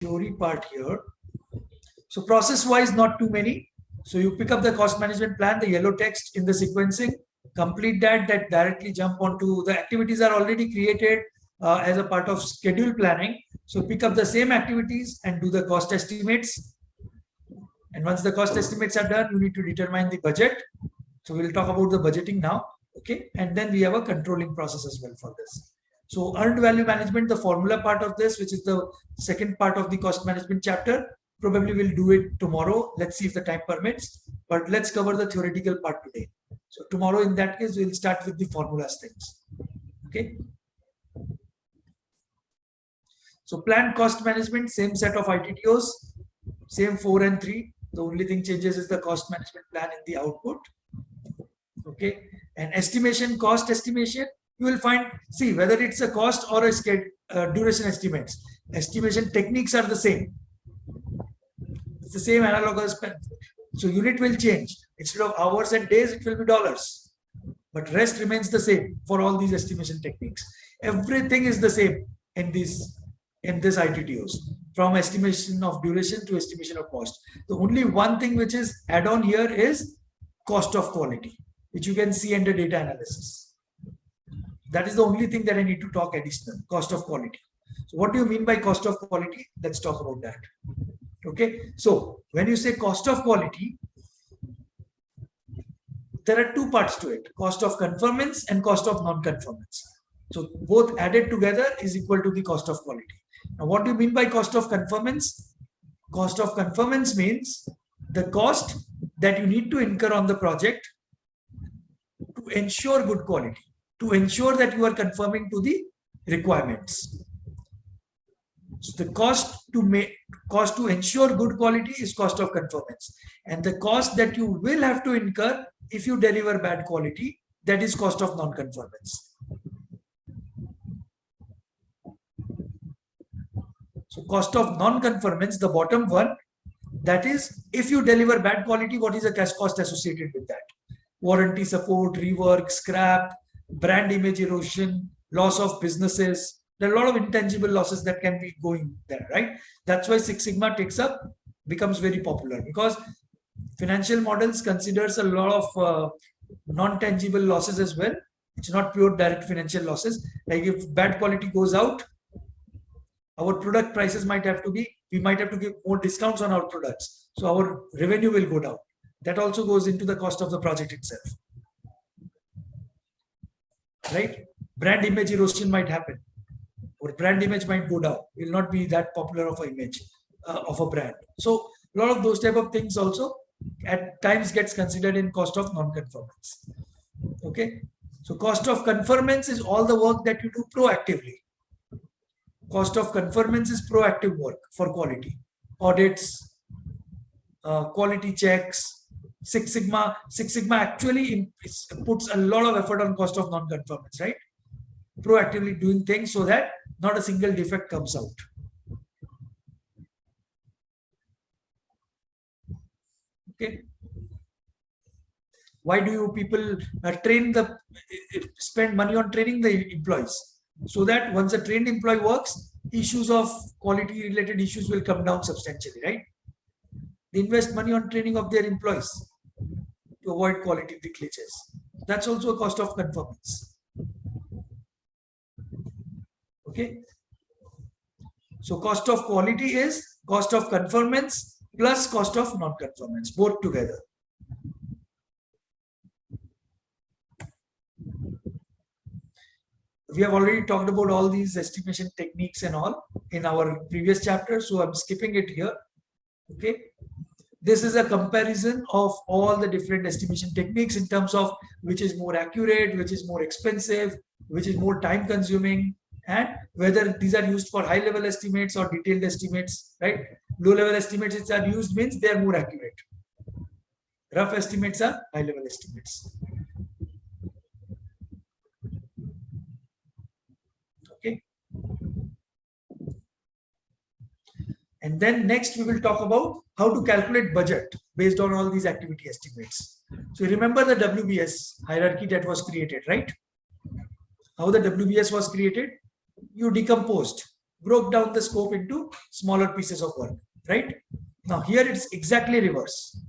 theory part here. So process wise, not too many. So you pick up the cost management plan, the yellow text in the sequencing, complete that directly jump onto the activities are already created as a part of schedule planning. So pick up the same activities and do the cost estimates. And once the cost estimates are done, you need to determine the budget. So we'll talk about the budgeting now. Okay. And then we have a controlling process as well for this. So earned value management, the formula part of this, which is the second part of the cost management chapter, probably we'll do it tomorrow. Let's see if the time permits, but let's cover the theoretical part today. So tomorrow, in that case, we'll start with the formulas things. Okay. So planned cost management, same set of ITTOs, same 4 and 3. The only thing changes is the cost management plan in the output. Okay. And estimation, cost estimation, you will find, see whether it's a cost or a duration estimates. Estimation techniques are the same. It's the same analogous. So unit will change. Instead of hours and days, it will be dollars. But rest remains the same for all these estimation techniques. Everything is the same in this ITTOs, from estimation of duration to estimation of cost. The only one thing which is add on here is cost of quality, which you can see under data analysis. That is the only thing that I need to talk additional, cost of quality. So what do you mean by cost of quality? Let's talk about that. Okay. So when you say cost of quality, there are two parts to it, cost of conformance and cost of non-conformance. So both added together is equal to the cost of quality. Now, what do you mean by cost of conformance? Cost of conformance means the cost that you need to incur on the project to ensure good quality, to ensure that you are conforming to the requirements. So the cost to ensure good quality is cost of conformance, and the cost that you will have to incur if you deliver bad quality, that is cost of non-conformance. So cost of non-conformance, the bottom one, that is if you deliver bad quality, what is the cash cost associated with that? Warranty support, rework, scrap, brand image erosion, loss of businesses. There are a lot of intangible losses that can be going there, right? That's why Six Sigma becomes very popular, because financial models considers a lot of non-tangible losses as well. It's not pure direct financial losses. Like if bad quality goes out, our product prices might have to be, we might have to give more discounts on our products. So our revenue will go down. That also goes into the cost of the project itself. Right? Brand image erosion might happen, or brand image might go down. It will not be that popular of an image of a brand. So a lot of those type of things also at times gets considered in cost of non-conformance. Okay. So cost of conformance is all the work that you do proactively. Cost of conformance is proactive work for quality, audits, quality checks. Six Sigma actually puts a lot of effort on cost of non-conformance, right? Proactively doing things so that not a single defect comes out. Okay. Why do you people spend money on training the employees? So that once a trained employee works, issues of quality related issues will come down substantially, right? They invest money on training of their employees to avoid quality glitches. That's also a cost of conformance. Okay. So cost of quality is cost of conformance plus cost of non-conformance, both together. We have already talked about all these estimation techniques and all in our previous chapter, so I'm skipping it here. Okay. This is a comparison of all the different estimation techniques in terms of which is more accurate, which is more expensive, which is more time consuming, and whether these are used for high level estimates or detailed estimates, right? Low level estimates which are used means they are more accurate. Rough estimates are high level estimates. Okay. And then next we will talk about how to calculate budget based on all these activity estimates. So remember the WBS hierarchy that was created, right? How the WBS was created? You decomposed broke down the scope into smaller pieces of work, right? Now here it's exactly reverse.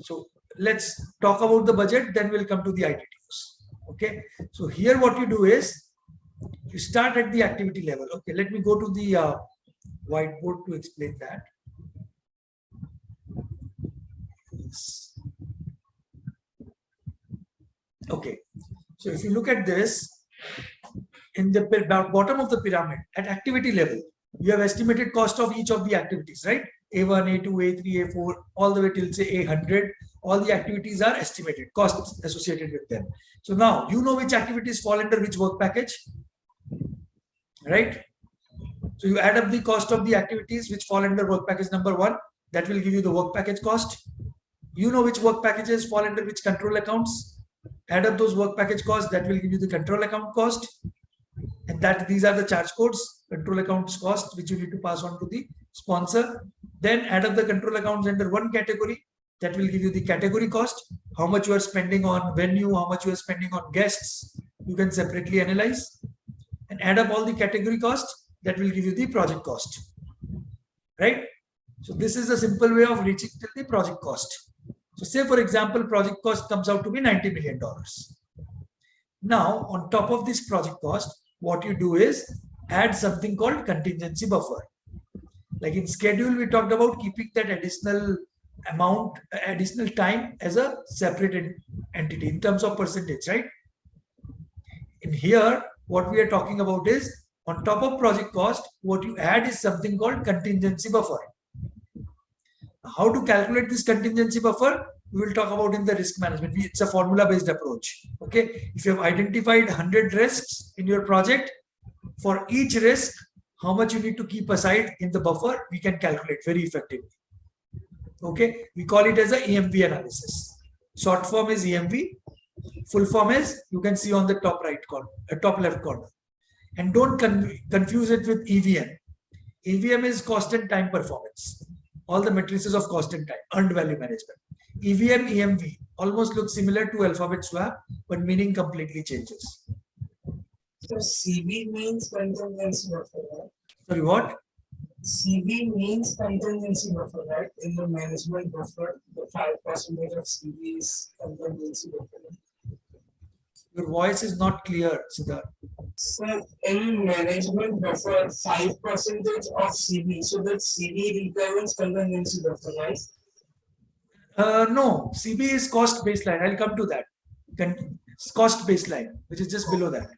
So let's talk about the budget, then we'll come to the ITTs. Okay, so here what you do is you start at the activity level. Okay, let me go to the whiteboard to explain that. Okay, so if you look at this, in the bottom of the pyramid at activity level, you have estimated cost of each of the activities, right? A1, A2, A3, A4, all the way till say A100. All the activities are estimated, costs associated with them. So now you know which activities fall under which work package, right? So you add up the cost of the activities which fall under work package number 1. That will give you the work package cost. You know which work packages fall under which control accounts. Add up those work package costs. That will give you the control account cost. And that these are the charge codes, control accounts cost, which you need to pass on to the sponsor. Then add up the control accounts under one category. That will give you the category cost. How much you are spending on venue, how much you are spending on guests. You can separately analyze. And add up all the category costs. That will give you the project cost. Right? So this is a simple way of reaching till the project cost. So say for example, project cost comes out to be $90 million. Now on top of this project cost, what you do is add something called contingency buffer. Like in schedule, we talked about keeping that additional amount, additional time as a separate entity in terms of percentage, right? In here, what we are talking about is on top of project cost, what you add is something called contingency buffer. How to calculate this contingency buffer, we will talk about in the risk management. It's a formula-based approach. Okay, if you have identified 100 risks in your project, for each risk, how much you need to keep aside in the buffer, we can calculate very effectively. Okay, we call it as a EMV analysis. Short form is EMV. Full form is, you can see on the top right corner, top left corner. And don't confuse it with EVM. EVM is cost and time performance. All the matrices of cost and time, earned value management. EVM, EMV almost look similar to alphabet swap, but meaning completely changes. So CB means contingency buffer, right? Sorry, what? CB means contingency buffer, right? In the management buffer, the 5% of CB is contingency buffer. Your voice is not clear, Siddharth. So in management buffer, 5% of CB. So that CB requires contingency buffer, right? No, CB is cost baseline. I'll come to that. Cost baseline, which is just below that.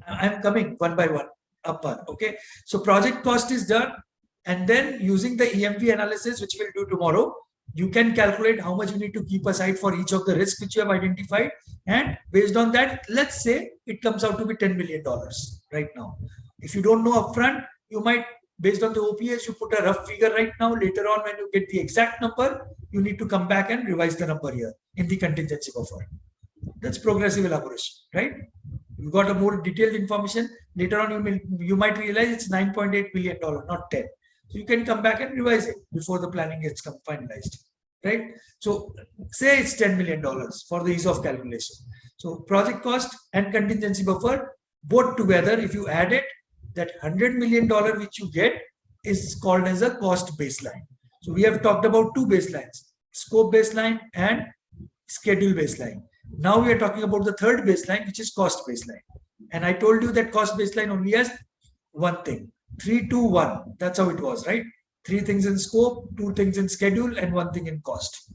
I'm coming one by one, upper. Okay. So project cost is done. And then using the EMV analysis, which we'll do tomorrow, you can calculate how much you need to keep aside for each of the risks which you have identified. And based on that, let's say it comes out to be $10 million right now. If you don't know upfront, you might, based on the OPS, you put a rough figure right now. Later on, when you get the exact number, you need to come back and revise the number here in the contingency buffer. That's progressive elaboration, right? You got a more detailed information. Later on, you might realize it's $9.8 million, not 10. So you can come back and revise it before the planning gets finalized, right? So say it's $10 million for the ease of calculation. So project cost and contingency buffer, both together, if you add it, that $100 million which you get is called as a cost baseline. So we have talked about two baselines, scope baseline and schedule baseline. Now we are talking about the third baseline, which is cost baseline. And I told you that cost baseline only has one thing. 3, 2, 1. That's how it was, right? 3 things in scope, 2 things in schedule, and 1 thing in cost.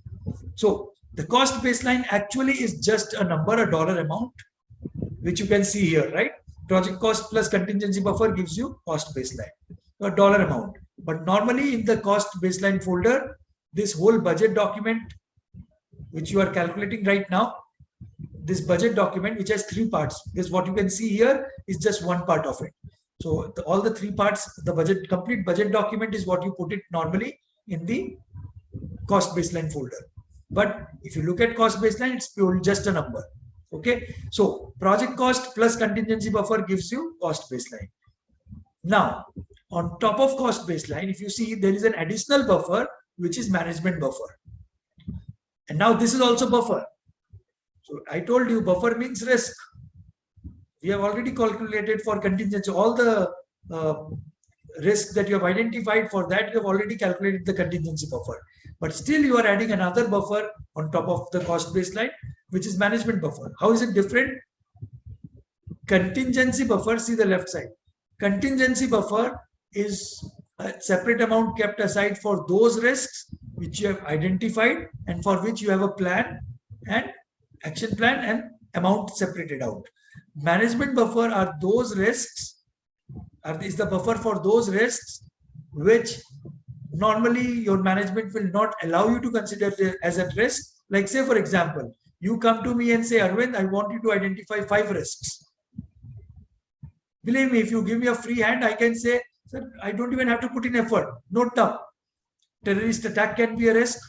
So the cost baseline actually is just a number, a dollar amount, which you can see here, right? Project cost plus contingency buffer gives you cost baseline, a dollar amount. But normally in the cost baseline folder, this whole budget document, which you are calculating right now, this budget document, which has 3 parts, is what you can see here is just one part of it. So all the 3 parts, the complete budget document is what you put it normally in the cost baseline folder. But if you look at cost baseline, it's purely just a number. Okay. So project cost plus contingency buffer gives you cost baseline. Now, on top of cost baseline, if you see, there is an additional buffer, which is management buffer. And now this is also buffer. So I told you buffer means risk. We have already calculated for contingency. All the risk that you have identified, for that you have already calculated the contingency buffer. But still you are adding another buffer on top of the cost baseline, which is management buffer. How is it different? Contingency buffer, see the left side. Contingency buffer is a separate amount kept aside for those risks which you have identified and for which you have a plan and action plan and amount separated out. Management buffer are those risks, is the buffer for those risks which normally your management will not allow you to consider as a risk. Like say for example, you come to me and say, Arvind, I want you to identify 5 risks. Believe me, if you give me a free hand, I can say, sir, I don't even have to put in effort. Note down. Terrorist attack can be a risk.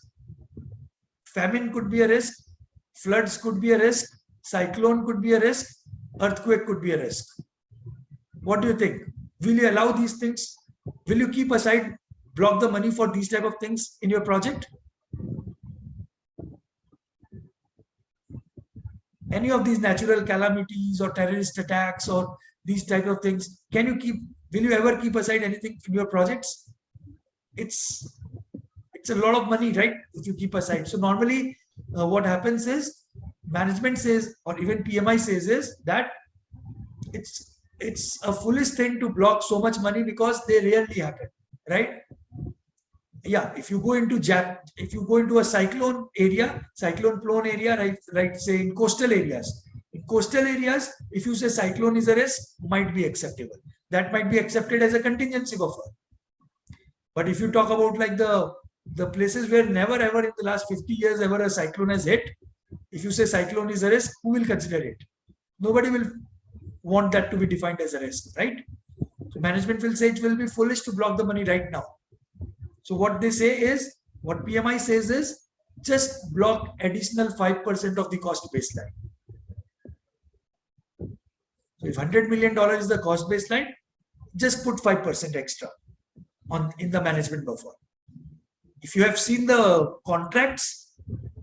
Famine could be a risk. Floods could be a risk. Cyclone could be a risk. Earthquake could be a risk. What do you think? Will you allow these things? Will you keep aside, block the money for these type of things in your project? Any of these natural calamities or terrorist attacks or these type of things, will you ever keep aside anything in your projects? It's a lot of money, right? If you keep aside. So normally what happens is management says, or even PMI says, is that it's a foolish thing to block so much money because they rarely happen, right? Yeah, if you go into a cyclone prone area, right, say in coastal areas. In coastal areas, if you say cyclone is a risk, might be acceptable. That might be accepted as a contingency buffer. But if you talk about like the places where never ever in the last 50 years ever a cyclone has hit, if you say cyclone is a risk, who will consider it? Nobody will want that to be defined as a risk, right? So management will say it will be foolish to block the money right now. So what they say is, what PMI says is, just block additional 5% of the cost baseline. So if $100 million is the cost baseline, just put 5% extra in the management buffer. If you have seen the contracts,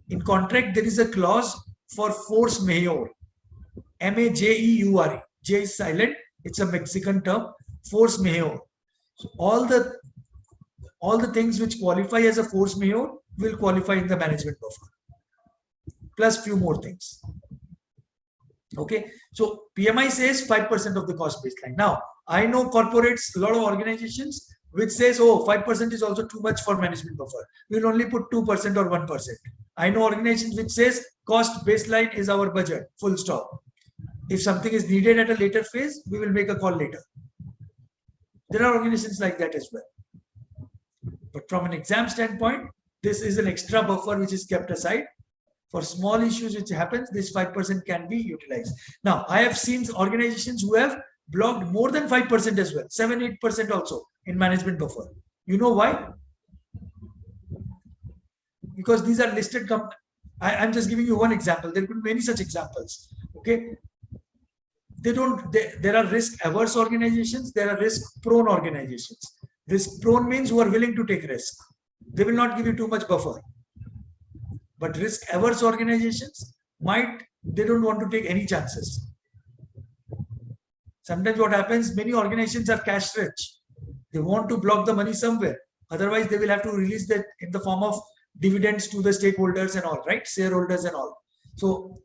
in contract there is a clause for force majeure, M-A-J-E-U-R-E. J is silent. It's a Mexican term. Force majeure. So all the things which qualify as a force majeure will qualify in the management buffer, plus few more things. Okay, so PMI says 5% of the cost baseline. Now, I know corporates, a lot of organizations which says, oh, 5% is also too much for management buffer. We'll only put 2% or 1%. I know organizations which says cost baseline is our budget, full stop. If something is needed at a later phase, we will make a call later. There are organizations like that as well. But from an exam standpoint, this is an extra buffer which is kept aside. For small issues which happens, this 5% can be utilized. Now, I have seen organizations who have blocked more than 5% as well, 7-8% also in management buffer. You know why? Because these are listed companies. I'm just giving you one example. There could be many such examples. Okay. There are risk-averse organizations. There are risk-prone organizations. Risk-prone means who are willing to take risk. They will not give you too much buffer. But risk-averse organizations they don't want to take any chances. Sometimes what happens, many organizations are cash rich. They want to block the money somewhere. Otherwise, they will have to release that in the form of dividends to the stakeholders and all, right? Shareholders and all. So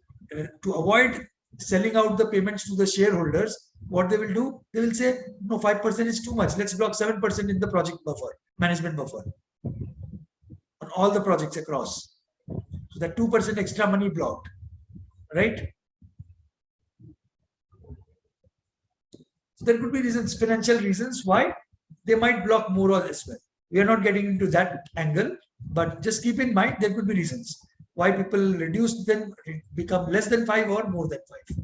to avoid selling out the payments to the shareholders, what they will do, they will say, no, 5% is too much. Let's block 7% in the project buffer, management buffer, on all the projects across. So that 2% extra money blocked, right? So there could be reasons, financial reasons why they might block more or less well. We are not getting into that angle, but just keep in mind there could be reasons why people reduce then become less than 5 or more than 5.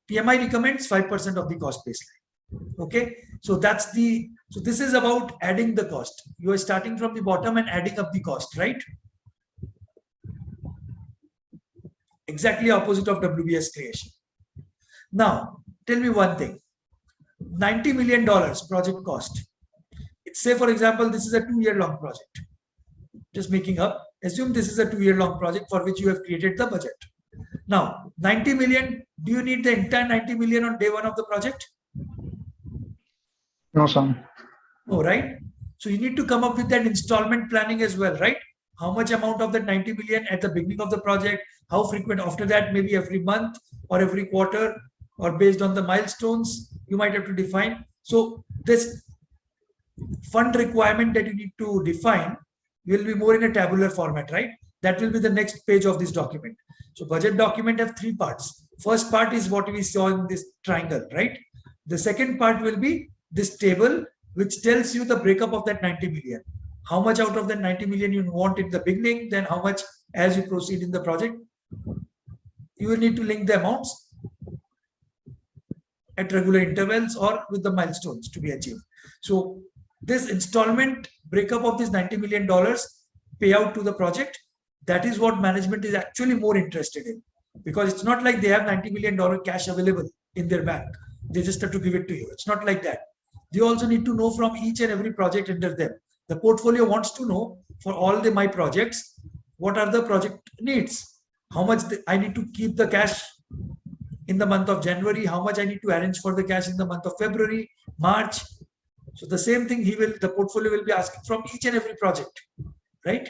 PMI recommends 5% of the cost baseline. Okay, so this is about adding the cost. You are starting from the bottom and adding up the cost, right? Exactly opposite of WBS creation. Now, tell me one thing. $90 million project cost. Say, for example, this is a 2-year-long project. Just making up. Assume this is a 2-year-long project for which you have created the budget. Now, 90 million, do you need the entire 90 million on day one of the project? No, sir. No, right? So you need to come up with that installment planning as well, right? How much amount of that 90 million at the beginning of the project, how frequent after that, maybe every month or every quarter, or based on the milestones, you might have to define. So this fund requirement that you need to define will be more in a tabular format, right? That will be the next page of this document. So budget document have three parts. First part is what we saw in this triangle, right? The second part will be this table, which tells you the breakup of that 90 million. How much out of that 90 million you want in the beginning, then how much as you proceed in the project. You will need to link the amounts at regular intervals or with the milestones to be achieved. So this installment breakup of this $90 million payout to the project, that is what management is actually more interested in, because it's not like they have $90 million cash available in their bank. They just have to give it to you. It's not like that. They also need to know from each and every project under them. The portfolio wants to know for all my projects, what are the project needs? How much I need to keep the cash in the month of January, how much I need to arrange for the cash in the month of February, March. So the same thing the portfolio will be asking from each and every project, right?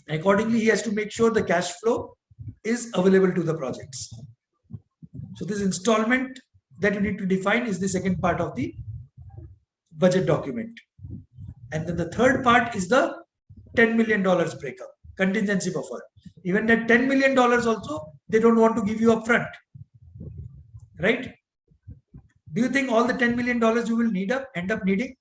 Accordingly, he has to make sure the cash flow is available to the projects. So this installment that you need to define is the second part of the budget document. And then the third part is the $10 million breakup, contingency buffer. Even that $10 million also, they don't want to give you upfront, right? Do you think all the $10 million you will end up needing?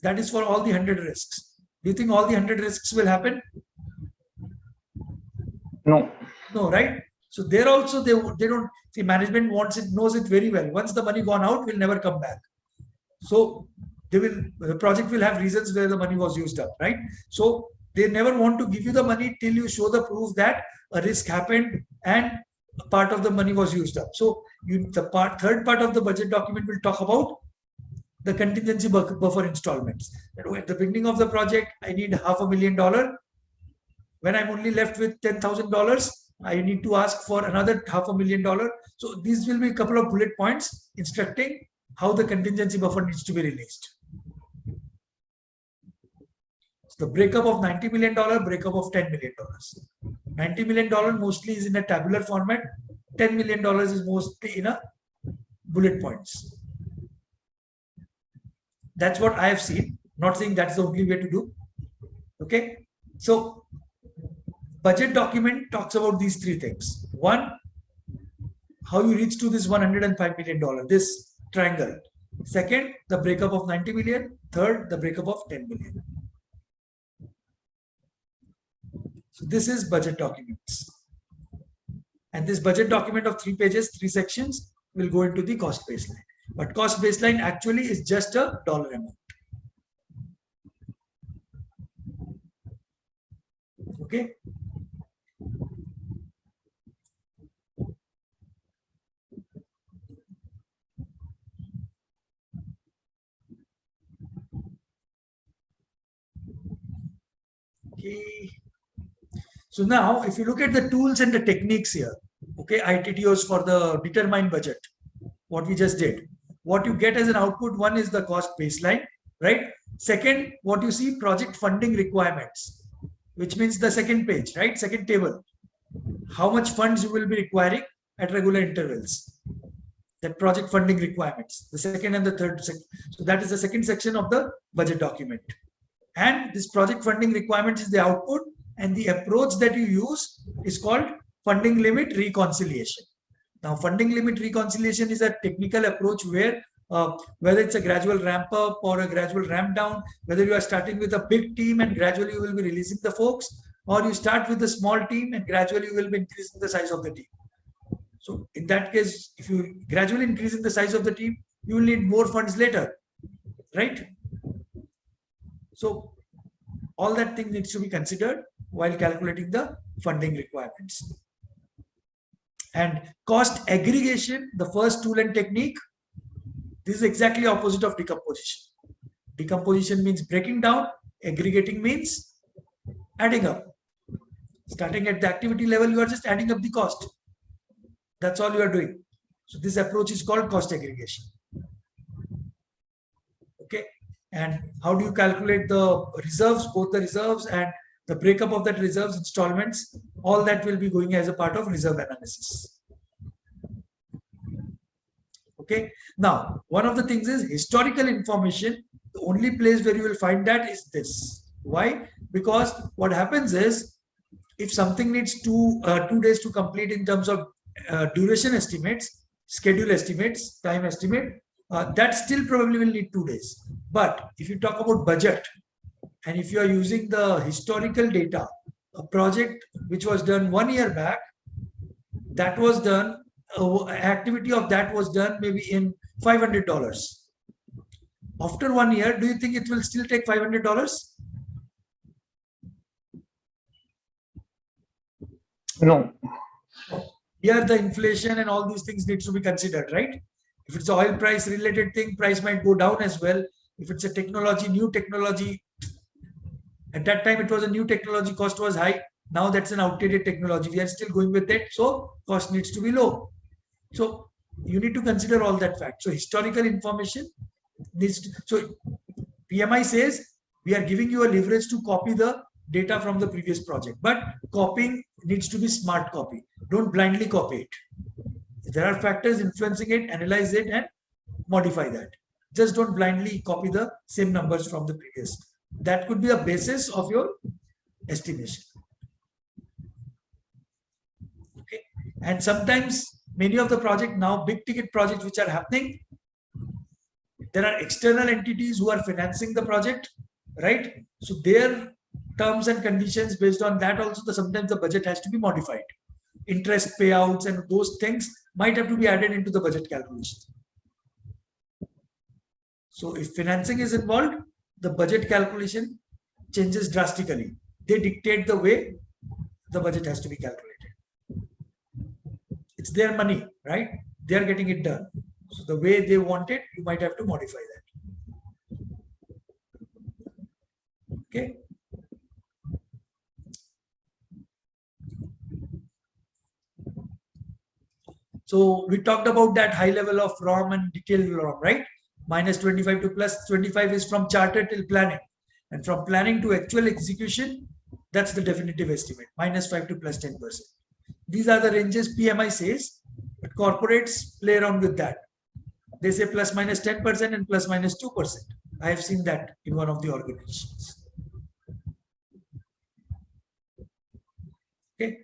That is for all the 100 risks. Do you think all the 100 risks will happen? No. No, right? So there also they don't see, management knows it very well. Once the money gone out, will never come back. So the project will have reasons where the money was used up, right? So they never want to give you the money till you show the proof that a risk happened and a part of the money was used up. So third part of the budget document will talk about the contingency buffer installments. At the beginning of the project, I need $500,000. When I'm only left with $10,000, I need to ask for another $500,000. So these will be a couple of bullet points instructing how the contingency buffer needs to be released. So the breakup of $90 million, breakup of $10 million. $90 million mostly is in a tabular format. $10 million is mostly in a bullet points. That's what I have seen. Not saying that's the only way to do. Okay. So budget document talks about these three things. One, how you reach to this $105 million, this triangle. Second, the breakup of 90 million. Third, the breakup of 10 million. So this is budget documents. And this budget document of 3 pages, 3 sections will go into the cost baseline. But cost baseline actually is just a dollar amount. Okay. Okay. So now, if you look at the tools and the techniques here, okay, ITTOs for the determined budget, what we just did, what you get as an output, one is the cost baseline, right? Second, what you see, project funding requirements, which means the second page, right? Second table, how much funds you will be requiring at regular intervals, that project funding requirements, the second and the third section. So that is the second section of the budget document. And this project funding requirement is the output, and the approach that you use is called funding limit reconciliation. Now, funding limit reconciliation is a technical approach where whether it's a gradual ramp up or a gradual ramp down, whether you are starting with a big team and gradually you will be releasing the folks, or you start with a small team and gradually you will be increasing the size of the team. So in that case, if you gradually increasing the size of the team, you will need more funds later, right? So all that thing needs to be considered while calculating the funding requirements. And cost aggregation, the first tool and technique, this is exactly opposite of decomposition. Decomposition means breaking down, aggregating means adding up. Starting at the activity level, you are just adding up the cost. That's all you are doing. So this approach is called cost aggregation. Okay. And how do you calculate the reserves, both the reserves and the breakup of that reserves installments? All that will be going as a part of reserve analysis. Okay. Now, one of the things is historical information. The only place where you will find that is this. Why? Because what happens is, if something needs 2 days to complete in terms of duration estimates, schedule estimates, time estimate, that still probably will need 2 days. But if you talk about budget, and if you are using the historical data, a project which was done 1 year back, that was done, activity of that was done maybe in $500. After 1 year, do you think it will still take $500? No. Here the inflation and all these things needs to be considered, right? If it's oil price related thing, price might go down as well. If it's a technology, new technology, at that time it was a new technology, cost was high. Now that's an outdated technology. We are still going with it, so cost needs to be low. So you need to consider all that fact. So historical information needs to, so PMI says we are giving you a leverage to copy the data from the previous project, but copying needs to be smart copy. Don't blindly copy it. If there are factors influencing it, analyze it and modify that. Just don't blindly copy the same numbers from the previous. That could be a basis of your estimation. Okay. And sometimes many of the project now, big ticket projects which are happening, there are external entities who are financing the project, right? So their terms and conditions, based on that also, sometimes the budget has to be modified. Interest payouts and those things might have to be added into the budget calculation. So if financing is involved, the budget calculation changes drastically. They dictate the way the budget has to be calculated. It's their money, right? They are getting it done. So the way they want it, you might have to modify that. Okay. So we talked about that high level of ROM and detailed ROM, right? Minus 25 to plus 25 is from charter till planning. And from planning to actual execution, that's the definitive estimate, minus 5 to plus 10%. These are the ranges PMI says, but corporates play around with that. They say plus minus 10% and plus minus 2%. I have seen that in one of the organizations. Okay.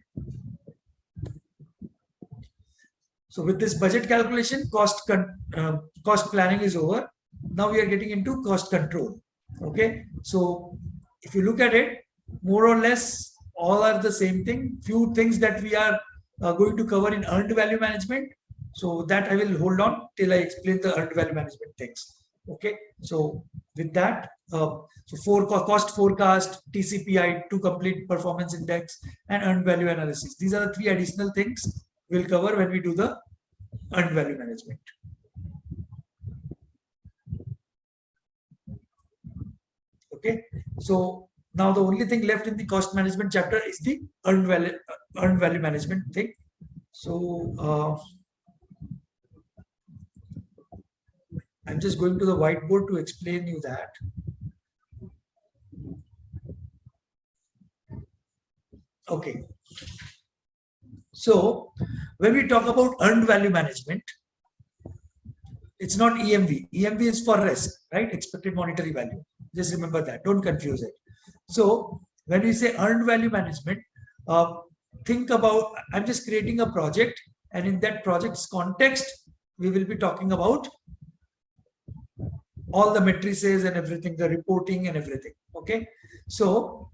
So with this budget calculation, cost planning is over. Now we are getting into cost control. Okay. So if you look at it, more or less all are the same thing. Few things that we are going to cover in earned value management. So that I will hold on till I explain the earned value management things. Okay. So with that, so cost forecast, TCPI, to complete performance index, and earned value analysis. These are the 3 additional things we'll cover when we do the earned value management. Okay. So now the only thing left in the cost management chapter is the earned value management thing. So I'm just going to the whiteboard to explain you that. Okay. So when we talk about earned value management, it's not EMV. EMV is for risk, right? Expected monetary value. Just remember that. Don't confuse it. So when we say earned value management, think about, I'm just creating a project, and in that project's context, we will be talking about all the matrices and everything, the reporting and everything. Okay. So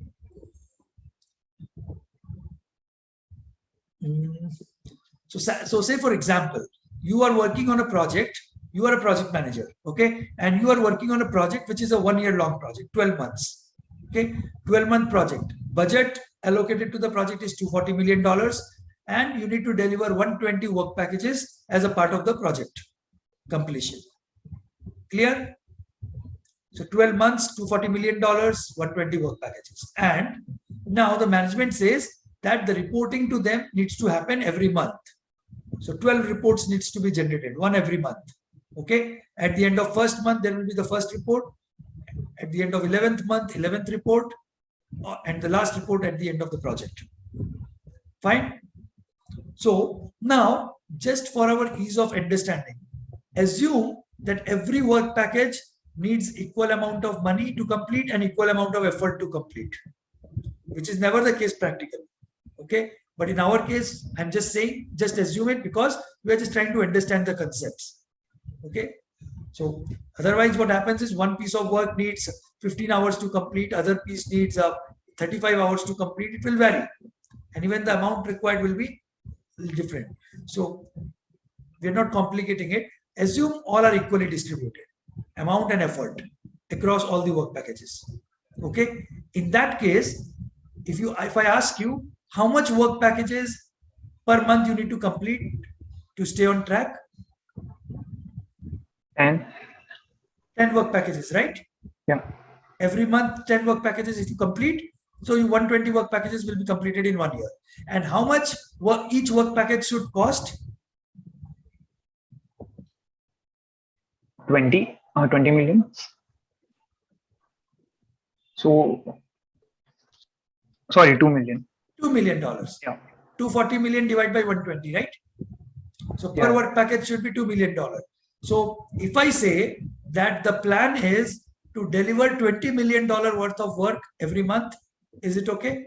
say for example, you are working on a project, you are a project manager, okay, and you are working on a project which is a 1 year long project, 12 months, okay, 12-month project. Budget allocated to the project is $240 million, and you need to deliver 120 work packages as a part of the project completion. Clear? So 12 months, $240 million, 120 work packages. And now the management says that the reporting to them needs to happen every month. So 12 reports needs to be generated, one every month. Okay. At the end of first month, there will be the first report. At the end of 11th month, 11th report, and the last report at the end of the project. Fine. So now, just for our ease of understanding, assume that every work package needs equal amount of money to complete and equal amount of effort to complete, which is never the case practically. Okay. But in our case, I'm just saying, just assume it because we are just trying to understand the concepts. Okay. So otherwise what happens is one piece of work needs 15 hours to complete, other piece needs 35 hours to complete. It will vary. And even the amount required will be different. So we're not complicating it. Assume all are equally distributed, amount and effort across all the work packages. Okay. In that case, if I ask you how much work packages per month you need to complete to stay on track? 10. 10 work packages, right? Yeah. Every month, 10 work packages if you complete. So 120 work packages will be completed in 1 year. And how much each work package should cost? 20 million. So, sorry, 2 million. $2 million. Yeah. 240 million divided by 120, right? So per work package should be $2 million. So if I say that the plan is to deliver $20 million worth of work every month, is it okay?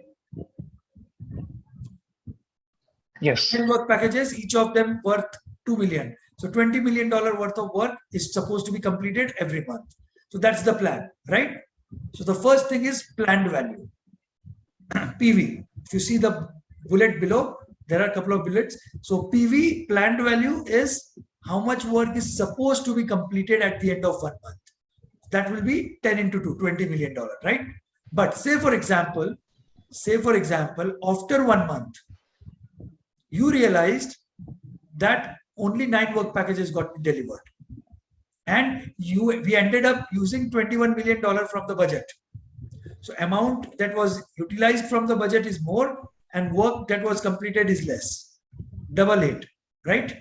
Yes. 10 work packages, each of them worth 2 million. So $20 million worth of work is supposed to be completed every month. So that's the plan, right? So the first thing is planned value. PV. If you see the bullet below, there are a couple of bullets. So PV, planned value, is how much work is supposed to be completed at the end of 1 month. That will be 10 into 2, $20 million, right? But say for example, after 1 month, you realized that only 9 work packages got delivered. And we ended up using $21 million from the budget. So amount that was utilized from the budget is more and work that was completed is less. Double it, right?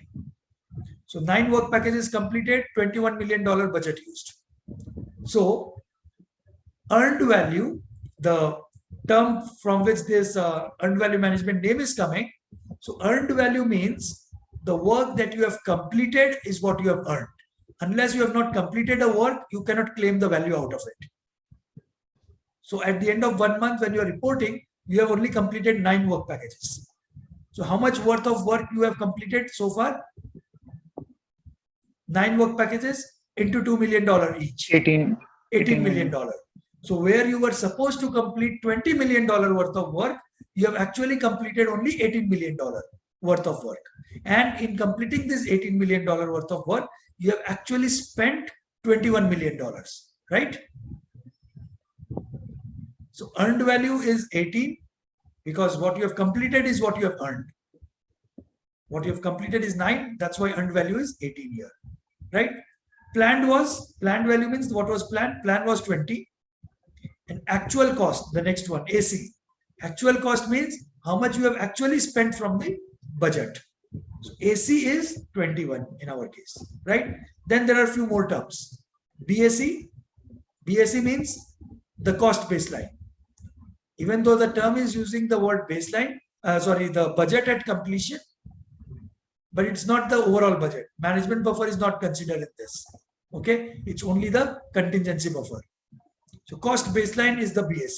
So 9 work packages completed, $21 million budget used. So earned value, the term from which this earned value management name is coming. So earned value means the work that you have completed is what you have earned. Unless you have not completed a work, you cannot claim the value out of it. So at the end of 1 month, when you are reporting, you have only completed 9 work packages. So how much worth of work you have completed so far? 9 work packages into $2 million each. 18 million. So where you were supposed to complete $20 million worth of work, you have actually completed only $18 million worth of work. And in completing this $18 million worth of work, you have actually spent $21 million, right? So earned value is 18 because what you have completed is what you have earned. What you have completed is 9. That's why earned value is 18 here, right? Planned value means what was planned? Plan was 20. And actual cost, the next one, AC. Actual cost means how much you have actually spent from the budget. So AC is 21 in our case, right? Then there are a few more terms. BAC means the cost baseline. Even though the term is using the word baseline, the budget at completion, but it's not the overall budget. Management buffer is not considered in this. Okay, it's only the contingency buffer. So cost baseline is the BAC.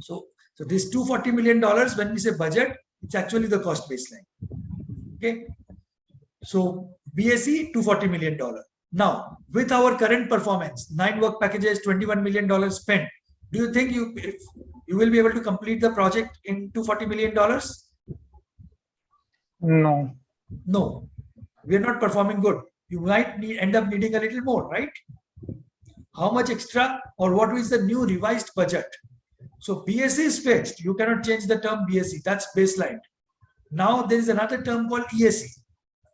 So this $240 million, when we say budget, it's actually the cost baseline. Okay, so BAC $240 million. Now with our current performance, 9 work packages, $21 million spent. Do you think you will be able to complete the project in $240 million? No. No, we are not performing good. You might end up needing a little more, right? How much extra or what is the new revised budget? So BAC is fixed. You cannot change the term BAC. That's baseline. Now there is another term called EAC.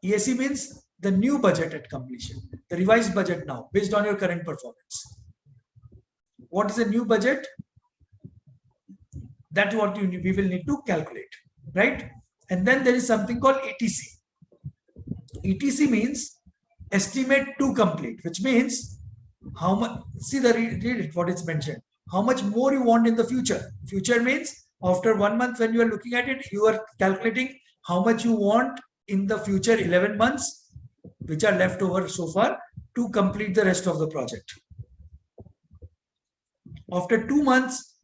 EAC means the new budget at completion, the revised budget now based on your current performance. What is the new budget? That's what we will need to calculate, right? And then there is something called ETC. ETC means estimate to complete, which means how much, see the read it, what is mentioned, how much more you want in the future. Future means after 1 month when you are looking at it, you are calculating how much you want in the future 11 months, which are left over so far, to complete the rest of the project. After 2 months,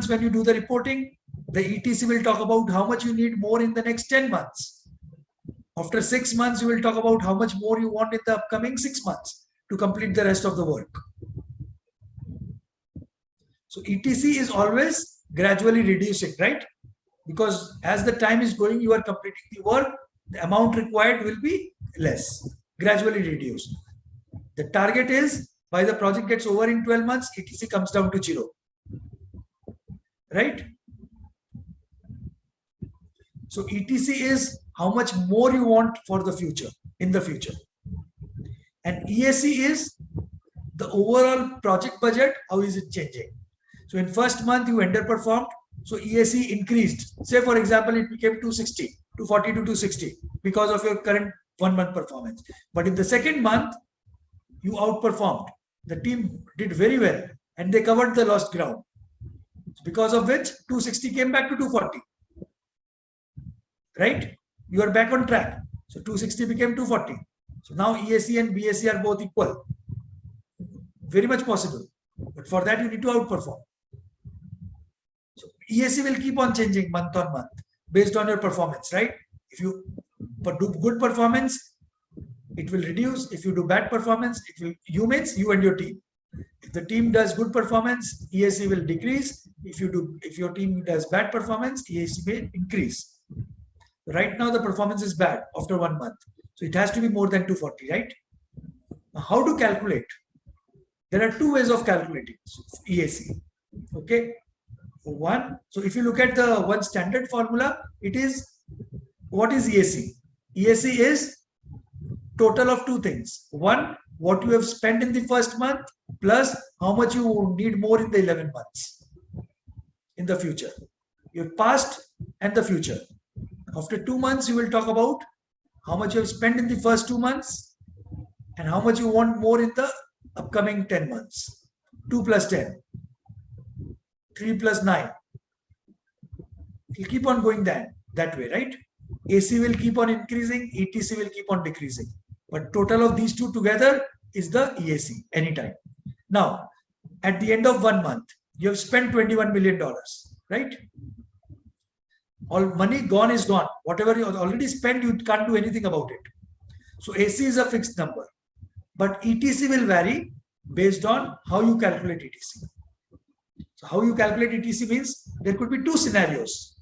when you do the reporting, the ETC will talk about how much you need more in the next 10 months. After 6 months, you will talk about how much more you want in the upcoming 6 months to complete the rest of the work. So ETC is always gradually reducing, right? Because as the time is going, you are completing the work, the amount required will be less, gradually reduced. The target is by the project gets over in 12 months, ETC comes down to 0, right? So ETC is how much more you want for the future, in the future. And EAC is the overall project budget, how is it changing? So in first month you underperformed, so EAC increased. Say for example, it became 260, 240 to 260 because of your current 1 month performance. But in the second month, you outperformed. The team did very well and they covered the lost ground. Because of which 260 came back to 240. Right? You are back on track. So 260 became 240. So now EAC and BAC are both equal. Very much possible. But for that you need to outperform. So EAC will keep on changing month on month based on your performance, right? If you do good performance, it will reduce. If you do bad performance, it will, you means you and your team. If the team does good performance, EAC will decrease. If your team does bad performance, EAC will increase. Right now the performance is bad after 1 month. So it has to be more than 240, right? Now how to calculate? There are 2 ways of calculating EAC. Okay. One, so if you look at the one standard formula, it is, what is EAC? EAC is total of 2 things. One, what you have spent in the first month plus how much you need more in the 11 months in the future. Your past and the future. After 2 months, you will talk about how much you have spent in the first 2 months and how much you want more in the upcoming 10 months. 2 plus 10, 3 plus 9. It will keep on going that way, right? AC will keep on increasing, ETC will keep on decreasing. But total of these 2 together is the EAC anytime. Now, at the end of 1 month, you have spent $21 million, right? All money gone is gone. Whatever you already spent, you can't do anything about it. So AC is a fixed number. But ETC will vary based on how you calculate ETC. So how you calculate ETC means there could be 2 scenarios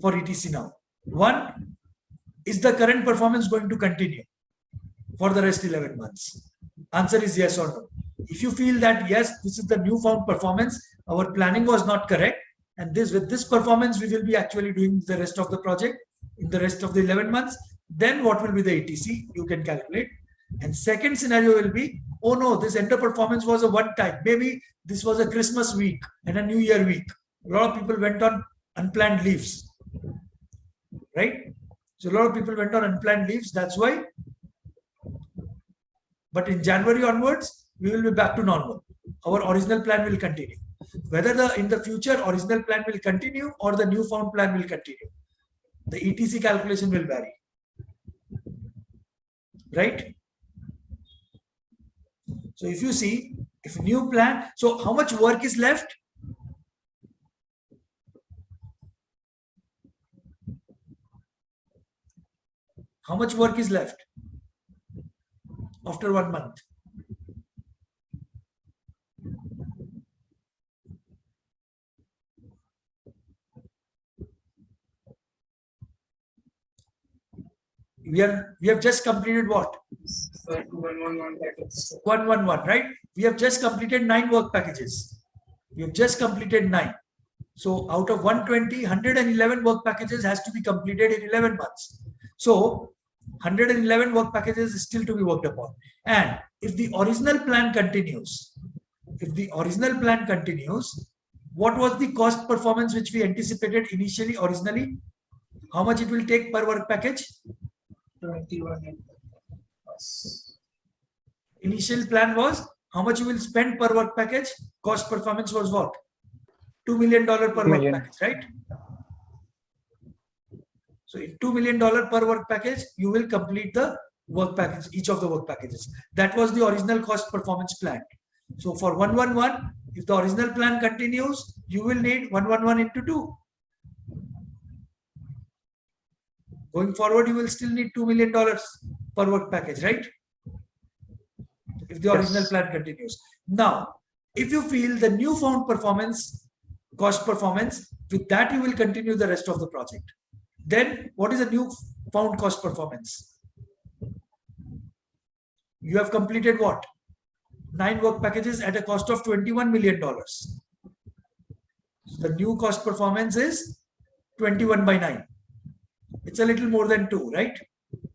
for ETC now. One, is the current performance going to continue for the rest 11 months? Answer is yes or no. If you feel that yes, this is the newfound performance, our planning was not correct, and with this performance we will be actually doing the rest of the project in the rest of the 11 months, then what will be the ETC? You can calculate. And second scenario will be, oh no, this underperformance was a one time. Maybe this was a Christmas week and a New Year week. A lot of people went on unplanned leaves, right? So a lot of people went on unplanned leaves. That's why. But in January onwards, we will be back to normal. Our original plan will continue. Whether in the future original plan will continue or the newfound plan will continue, the ETC calculation will vary, right? So if you see, if new plan, so how much work is left? How much work is left after 1 month? We have just completed what? 111 packages. 111, right? We have just completed 9 work packages. We have just completed 9. So out of 120, 111 work packages has to be completed in 11 months. So 111 work packages is still to be worked upon. And if the original plan continues, what was the cost performance which we anticipated originally? How much it will take per work package? 21. Initial plan was how much you will spend per work package. Cost performance was what? $2 million per work package, right? So in $2 million per work package, you will complete the work package, each of the work packages. That was the original cost performance plan. So for 111, if the original plan continues, you will need 111 into 2. Going forward, you will still need $2 million per work package, right? If the original plan continues. Now, if you feel the newfound performance, cost performance, with that you will continue the rest of the project. Then what is a newfound cost performance? You have completed what? 9 work packages at a cost of $21 million. The new cost performance is 21 by 9. It's a little more than 2, right?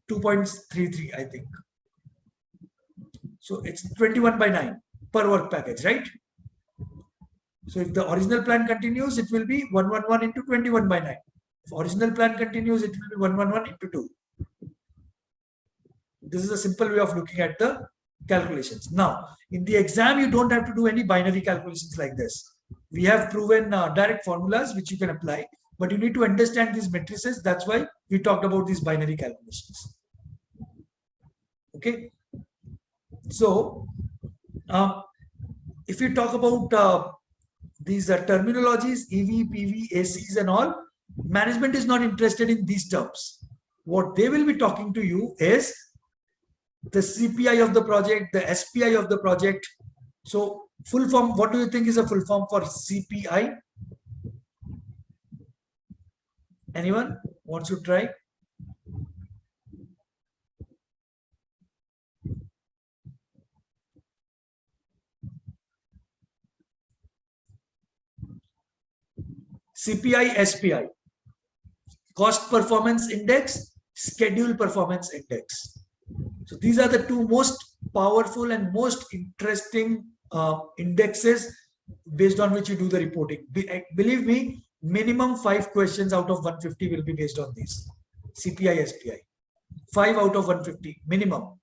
2.33, I think. So it's 21 by 9 per work package, right? So if the original plan continues, it will be 111 into 21 by 9. If original plan continues, it will be 111 into 2. This is a simple way of looking at the calculations. Now, in the exam, you don't have to do any binary calculations like this. We have proven direct formulas which you can apply, but you need to understand these matrices. That's why we talked about these binary calculations. Okay. So, if you talk about these terminologies, EV, PV, ACs and all, management is not interested in these terms. What they will be talking to you is the CPI of the project, the SPI of the project. So full form, what do you think is a full form for CPI? Anyone wants to try? CPI, SPI. Cost performance index, schedule performance index. So these are the two most powerful and most interesting indexes based on which you do the reporting. Believe me, minimum 5 questions out of 150 will be based on these. CPI, SPI. 5 out of 150 minimum.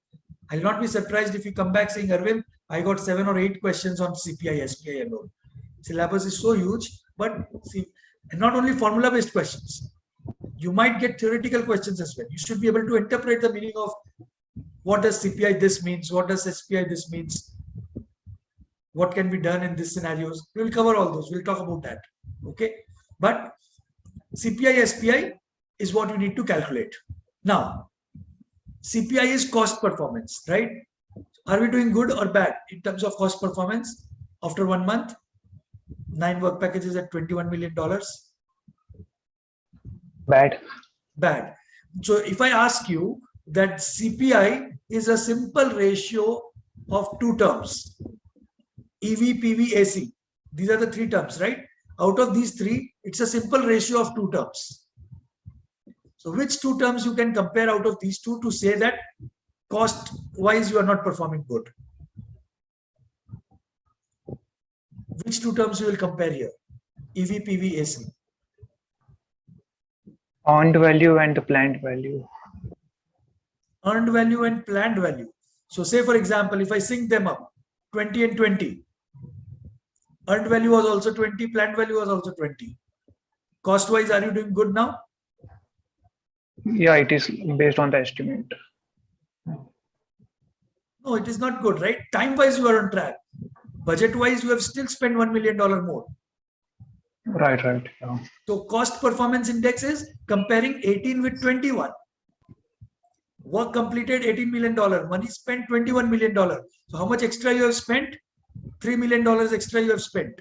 I'll not be surprised if you come back saying, Arvind, I got 7 or 8 questions on CPI, SPI alone. Syllabus is so huge, but see, and not only formula based questions. You might get theoretical questions as well. You should be able to interpret the meaning of what does CPI this means, what does SPI this means, what can be done in these scenarios. We will cover all those. We'll talk about that. Okay. But CPI, SPI is what you need to calculate. Now, CPI is cost performance, right? Are we doing good or bad in terms of cost performance after 1 month? 9 work packages at $21 million. Bad. Bad. So if I ask you that CPI is a simple ratio of 2 terms, EV, PV, AC. These are the 3 terms, right? Out of these 3, it's a simple ratio of 2 terms. So which 2 terms you can compare out of these 2 to say that cost wise you are not performing good? Which 2 terms you will compare here? EV, PV, AC. Earned value and the planned value. Earned value and planned value. So say for example, if I sync them up, 20 and 20. Earned value was also 20, planned value was also 20. Cost wise, are you doing good now? Yeah, it is based on the estimate. No, it is not good, right? Time wise, you are on track. Budget wise, you have still spent $1 million more. Right. Yeah. So cost performance index is comparing 18 with 21. Work completed $18 million. Money spent $21 million. So how much extra you have spent? $3 million extra you have spent.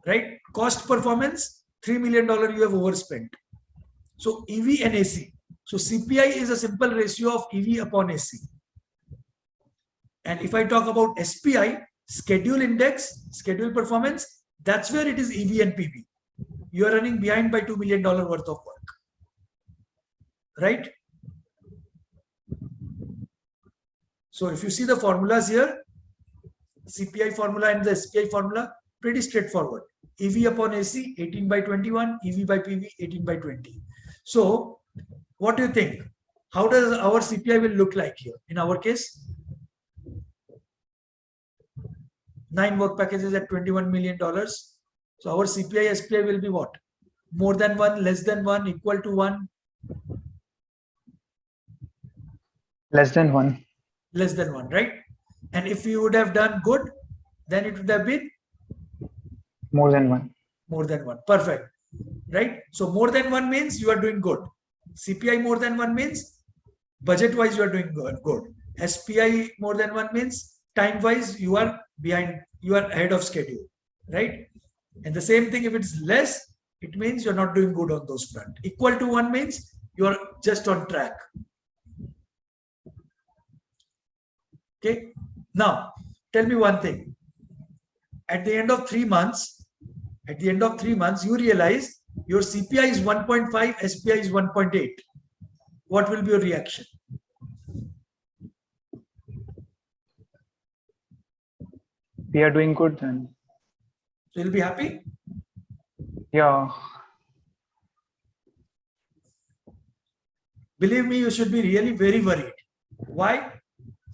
Right? Cost performance, $3 million you have overspent. So EV and AC. So CPI is a simple ratio of EV upon AC. And if I talk about SPI, schedule index, schedule performance, that's where it is EV and PV. You are running behind by $2 million worth of work. Right? So if you see the formulas here, CPI formula and the SPI formula, pretty straightforward. EV upon AC, 18 by 21, EV by PV, 18 by 20. So what do you think? How does our CPI will look like here? In our case, 9 work packages at $21 million. So our CPI, SPI will be what? More than 1, less than 1, equal to 1? Less than 1. Less than 1, right? And if you would have done good, then it would have been More than 1. more than 1. Perfect. Right? So more than 1 means you are doing good. CPI more than 1 means budget wise you are doing good. SPI more than 1 means time wise you are behind, you are ahead of schedule. Right? And the same thing, if it's less, it means you're not doing good on those front. Equal to 1 means you are just on track. Okay. Now, tell me one thing. At the end of 3 months, you realize your CPI is 1.5, SPI is 1.8. What will be your reaction? We are doing good then. So you'll be happy? Yeah. Believe me, you should be really very worried. Why?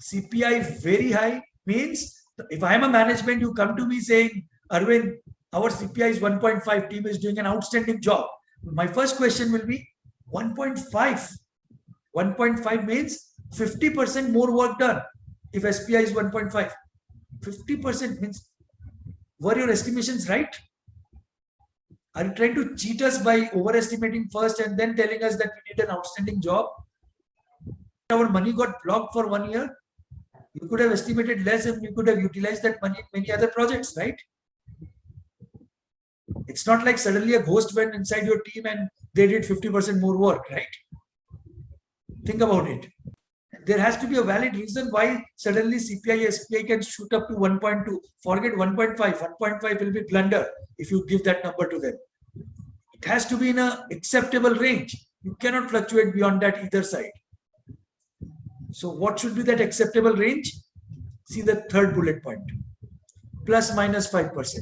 CPI very high means if I am a management, you come to me saying, Arvind, our CPI is 1.5, team is doing an outstanding job. My first question will be 1.5. 1.5 means 50% more work done. If SPI is 1.5, 50% means, were your estimations right? Are you trying to cheat us by overestimating first and then telling us that we did an outstanding job? Our money got blocked for 1 year. You could have estimated less and you could have utilized that money in many other projects, right? It's not like suddenly a ghost went inside your team and they did 50% more work, right? Think about it. There has to be a valid reason why suddenly CPI, SPI can shoot up to 1.2. Forget 1.5. 1.5 will be blunder if you give that number to them. It has to be in an acceptable range. You cannot fluctuate beyond that either side. So what should be that acceptable range? See the third bullet point. Plus minus 5%.